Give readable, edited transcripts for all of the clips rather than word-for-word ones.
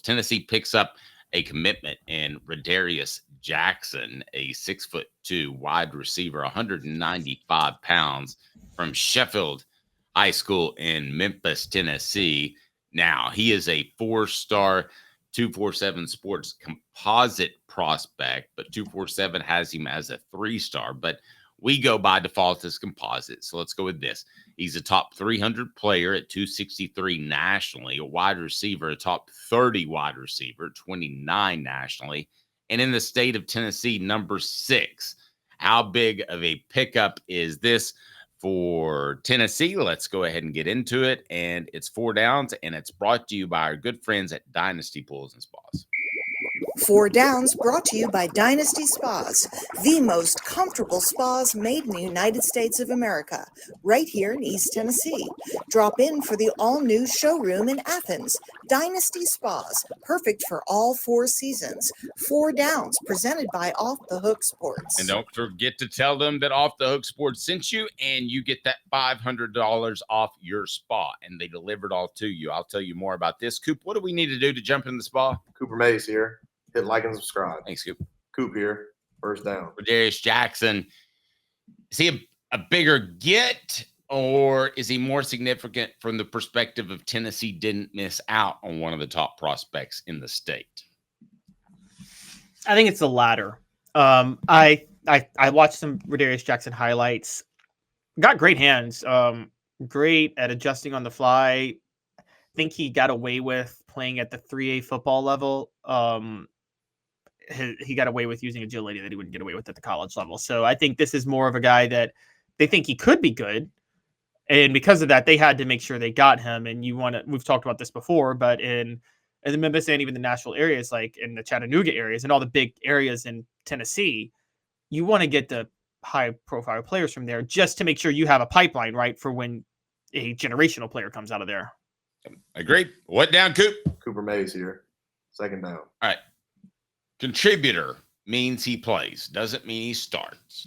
Tennessee picks up a commitment in Radarious Jackson, a 6'2" wide receiver, 195 pounds from Sheffield High School in Memphis, Tennessee. Now, he is a 4-star 247 Sports composite prospect, but 247 has him as a 3-star. But we go by default as composite. So let's go with this. He's a top 300 player at 263 nationally, a wide receiver, a top 30 wide receiver, 29 nationally, and in the state of Tennessee, number 6. How big of a pickup is this for Tennessee? Let's go ahead and get into it. And it's 4 downs, and it's brought to you by our good friends at Dynasty Pools and Spas. 4 Downs brought to you by Dynasty Spas, the most comfortable spas made in the United States of America, right here in East Tennessee. Drop in for the all-new showroom in Athens. Dynasty Spas, perfect for all 4 seasons. 4 Downs, presented by Off the Hook Sports. And don't forget to tell them that Off the Hook Sports sent you, and you get that $500 off your spa, and they deliver it all to you. I'll tell you more about this. Coop, what do we need to do to jump in the spa? Cooper Mays here. Hit like and subscribe. Thanks, Coop. Coop here. First down. Radarious Jackson, is he a bigger get, or is he more significant from the perspective of Tennessee didn't miss out on one of the top prospects in the state? I think it's the latter. I watched some Radarious Jackson highlights. Got great hands. Great at adjusting on the fly. I think he got away with playing at the 3A football level. He got away with using agility that he wouldn't get away with at the college level. So I think this is more of a guy that they think he could be good. And because of that, they had to make sure they got him. And we've talked about this before, but in the Memphis and even the Nashville areas, like in the Chattanooga areas and all the big areas in Tennessee, you want to get the high profile players from there just to make sure you have a pipeline, right, for when a generational player comes out of there. Agreed. What down, Coop? Cooper Mays here. Second down. All right. Contributor means he plays, doesn't mean he starts.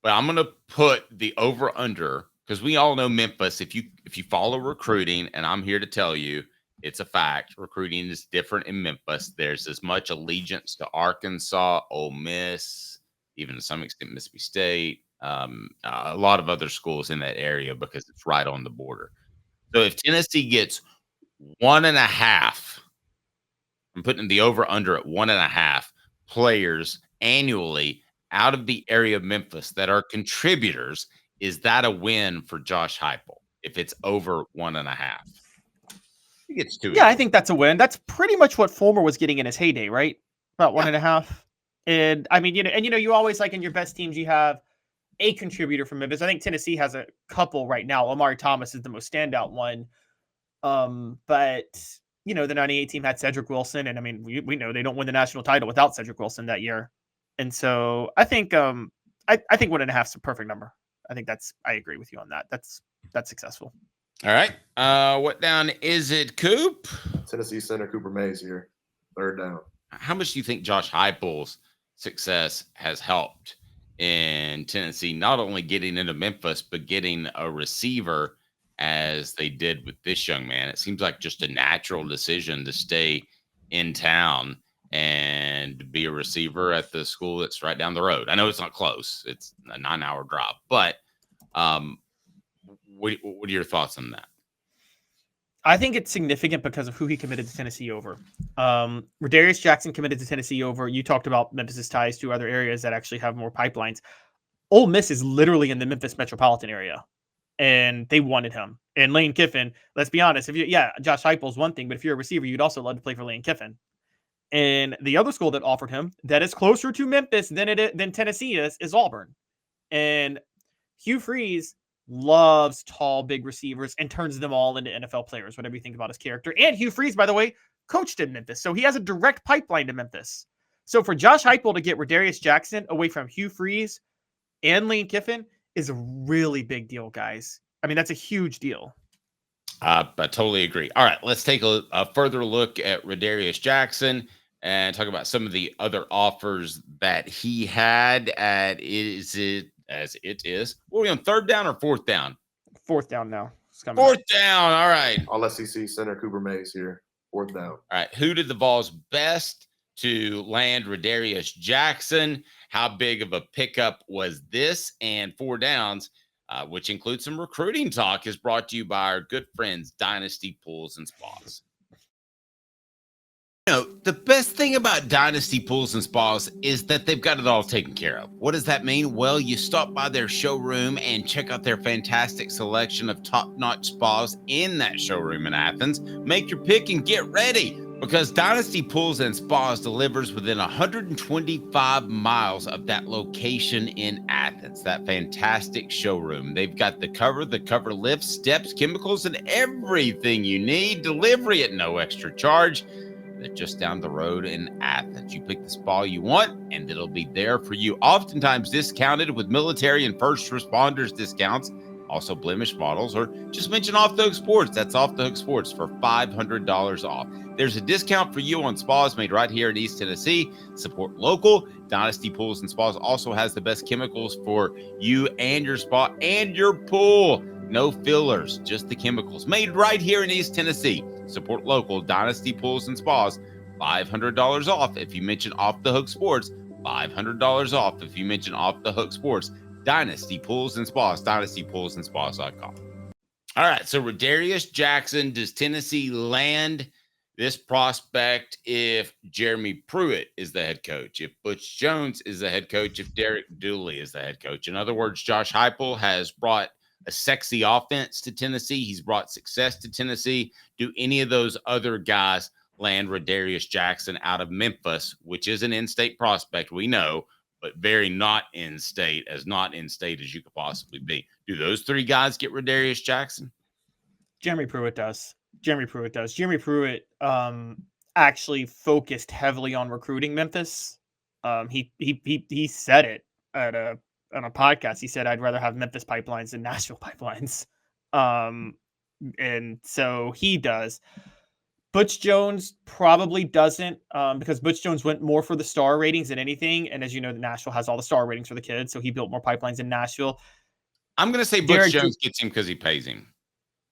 But I'm going to put the over-under, because we all know Memphis, if you follow recruiting, and I'm here to tell you, it's a fact, recruiting is different in Memphis. There's as much allegiance to Arkansas, Ole Miss, even to some extent Mississippi State, a lot of other schools in that area because it's right on the border. So if Tennessee gets 1.5, I'm putting the over-under at 1.5 players annually out of the area of Memphis that are contributors, is that a win for Josh Heupel if it's over 1.5? He gets 2. Yeah, I think that's a win. That's pretty much what Fulmer was getting in his heyday, right? About 1.5. And I mean, you always, like in your best teams, you have a contributor from Memphis. I think Tennessee has a couple right now. Omari Thomas is the most standout one. But the 98 team had Cedric Wilson, and I mean, we know they don't win the national title without Cedric Wilson that year. And so I think I think 1.5 is a perfect number. I agree with you on that. That's successful. All right. What down is it, Coop? Tennessee center Cooper Mays here. Third down. How much do you think Josh Heupel's success has helped in Tennessee, not only getting into Memphis, but getting a receiver as they did with this young man? It seems like just a natural decision to stay in town and be a receiver at the school that's right down the road. I know it's not close. It's a 9-hour drive, but what are your thoughts on that? I think it's significant because of who he committed to Tennessee over. Radarious Jackson committed to Tennessee over. You talked about Memphis's ties to other areas that actually have more pipelines. Ole Miss is literally in the Memphis metropolitan area, and they wanted him. And Lane Kiffin, let's be honest, Josh Heupel's one thing, but if you're a receiver, you'd also love to play for Lane Kiffin. And the other school that offered him that is closer to Memphis than Tennessee is Auburn. And Hugh Freeze loves tall, big receivers and turns them all into NFL players, whatever you think about his character. And Hugh Freeze, by the way, coached in Memphis. So he has a direct pipeline to Memphis. So for Josh Heupel to get Radarious Jackson away from Hugh Freeze and Lane Kiffin is a really big deal, guys. I mean, that's a huge deal. I totally agree. All right, let's take a further look at Radarious Jackson and talk about some of the other offers that he had at What are we on, third down or fourth down? Fourth down now. Fourth down. All right. All SEC center Cooper Mays here. 4th down. All right. Who did the Vols best to land Radarious Jackson? How big of a pickup was this? And 4 downs, which includes some recruiting talk, is brought to you by our good friends, Dynasty Pools and Spas. The best thing about Dynasty Pools and Spas is that they've got it all taken care of. What does that mean? Well, you stop by their showroom and check out their fantastic selection of top-notch spas in that showroom in Athens. Make your pick and get ready, because Dynasty Pools and Spas delivers within 125 miles of that location in Athens, that fantastic showroom. They've got the cover lift, steps, chemicals, and everything you need. Delivery at no extra charge. They're just down the road in Athens. You pick the spa you want, and it'll be there for you. Oftentimes discounted with military and first responders discounts. Also blemish models, or just mention Off the Hook Sports. That's Off the Hook Sports for $500 off. There's a discount for you on spas made right here in East Tennessee. Support local. Dynasty Pools and Spas also has the best chemicals for you and your spa and your pool. No fillers, just the chemicals made right here in East Tennessee. Support local. Dynasty Pools and Spas, $500 off if you mention Off the Hook Sports. $500 off if you mention Off the Hook Sports. Dynasty Pools and Spas, dynastypoolsandspas.com. All right, so Radarious Jackson, does Tennessee land this prospect if Jeremy Pruitt is the head coach, if Butch Jones is the head coach, if Derek Dooley is the head coach? In other words, Josh Heupel has brought a sexy offense to Tennessee. He's brought success to Tennessee. Do any of those other guys land Radarious Jackson out of Memphis, which is an in-state prospect, we know, but very not in-state as you could possibly be? Do those 3 guys get Radarious Jackson? Jeremy Pruitt does. Jeremy Pruitt actually focused heavily on recruiting Memphis. He said it on a podcast. He said, "I'd rather have Memphis pipelines than Nashville pipelines." And so he does. Butch Jones probably doesn't, because Butch Jones went more for the star ratings than anything. And as you know, Nashville has all the star ratings for the kids, so he built more pipelines in Nashville. I'm going to say Butch Jones gets him because he pays him,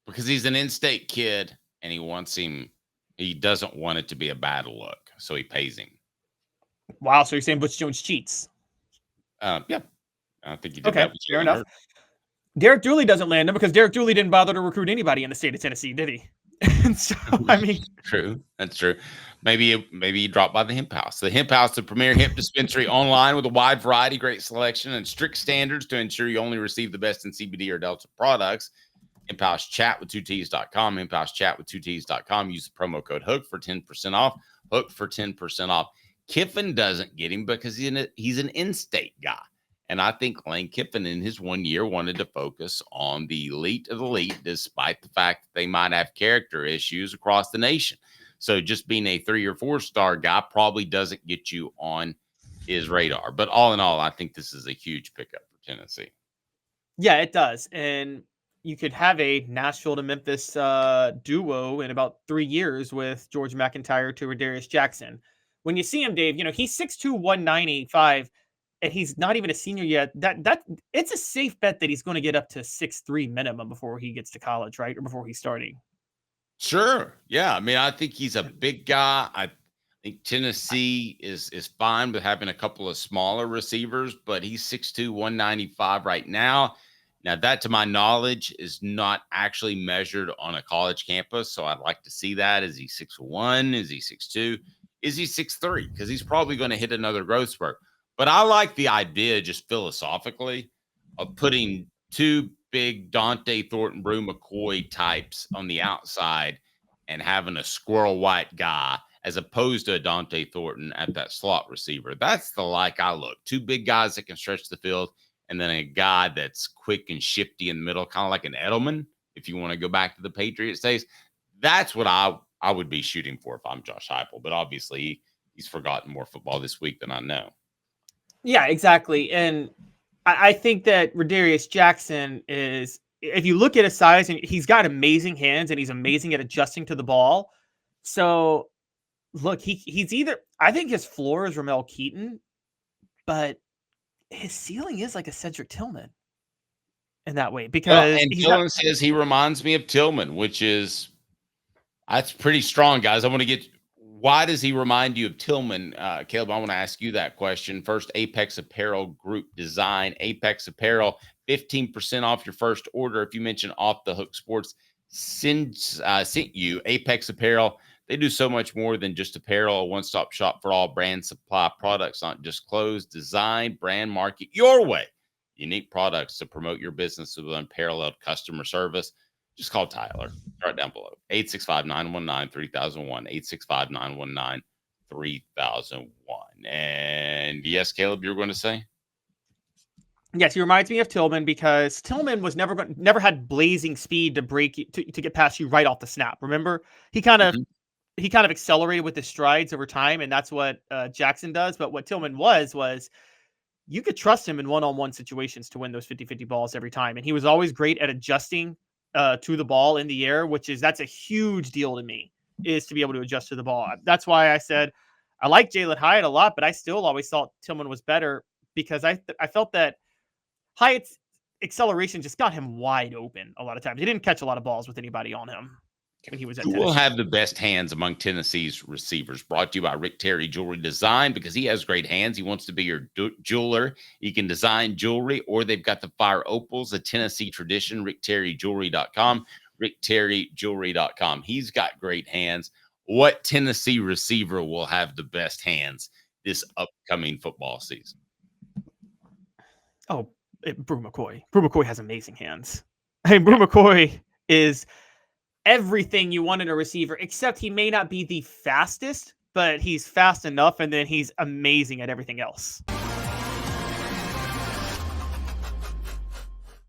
because he's an in-state kid and he wants him. He doesn't want it to be a bad look, so he pays him. Wow, so you're saying Butch Jones cheats? Yeah, I think he did. Okay, fair enough. Derek Dooley doesn't land him because Derek Dooley didn't bother to recruit anybody in the state of Tennessee, did he? And so, I mean, true. That's true. Maybe he dropped by the Hemp House. The Hemp House, the premier hemp dispensary online with a wide variety, great selection, and strict standards to ensure you only receive the best in CBD or Delta products. Hemp House Chat with 2Ts.com. Hemp House Chat with 2Ts.com. Use the promo code HOOK for 10% off. HOOK for 10% off. Kiffin doesn't get him because he's an in-state guy. And I think Lane Kiffin in his 1 year wanted to focus on the elite of the elite, despite the fact that they might have character issues across the nation. So just being a 3 or 4 star guy probably doesn't get you on his radar. But all in all, I think this is a huge pickup for Tennessee. Yeah, it does. And you could have a Nashville to Memphis duo in about 3 years with George MacIntyre to Radarious Jackson. When you see him, Dave, he's 6'2", 195. And he's not even a senior yet. That it's a safe bet that he's going to get up to 6'3" minimum before he gets to college, right? Or before he's starting. Sure. Yeah. I mean, I think he's a big guy. I think Tennessee is fine with having a couple of smaller receivers, but he's 6'2", 195 right now. Now, that, to my knowledge, is not actually measured on a college campus. So I'd like to see that. Is he 6'1"? Is he 6'2"? Is he 6'3"? Because he's probably going to hit another growth spurt. But I like the idea, just philosophically, of putting 2 big Dante Thornton, Brew McCoy types on the outside and having a Squirrel White guy as opposed to a Dante Thornton at that slot receiver. That's the I look. 2 big guys that can stretch the field, and then a guy that's quick and shifty in the middle, kind of like an Edelman, if you want to go back to the Patriots days. That's what I would be shooting for if I'm Josh Heupel. But obviously, he's forgotten more football this week than I know. Yeah, exactly. And I think that Radarious Jackson is, if you look at his size, and he's got amazing hands and he's amazing at adjusting to the ball. So look, he's either, I think his floor is Ramel Keaton, but his ceiling is like a Cedric Tillman in that way, because Tillman says he reminds me of Tillman, which is That's pretty strong, guys. I want to get. Why does he remind you of Tillman, Caleb? I want to ask you that question first. Apex Apparel Group Design. Apex Apparel, 15% off your first order if you mention Off the Hook Sports. Sent you Apex Apparel. They do so much more than just apparel. A one-stop shop for all brand supply products, not just clothes. Design, brand, market your way. Unique products to promote your business with unparalleled customer service. Just call Tyler. Right down below. 865-919-3001. 865-919-3001. And yes, Caleb, you were going to say? Yes, he reminds me of Tillman because Tillman was never had blazing speed to break you, to get past you right off the snap. Remember, he kind of accelerated with his strides over time, and that's what Jackson does. But what Tillman was you could trust him in one-on-one situations to win those 50-50 balls every time, and he was always great at adjusting to the ball in the air, that's a huge deal to me, is to be able to adjust to the ball. That's why I said I like Jalen Hyatt a lot, but I still always thought Tillman was better because I felt that Hyatt's acceleration just got him wide open a lot of times. He didn't catch a lot of balls with anybody on him when he was at Tennessee. Who will have the best hands among Tennessee's receivers? Brought to you by Rick Terry Jewelry Design, because he has great hands. He wants to be your jeweler. He can design jewelry, or they've got the Fire Opals, a Tennessee tradition. RickTerryJewelry.com. RickTerryJewelry.com. He's got great hands. What Tennessee receiver will have the best hands this upcoming football season? Oh, Brew McCoy. Brew McCoy has amazing hands. I mean, Brew McCoy is everything you want in a receiver, except he may not be the fastest, but he's fast enough, and then he's amazing at everything else.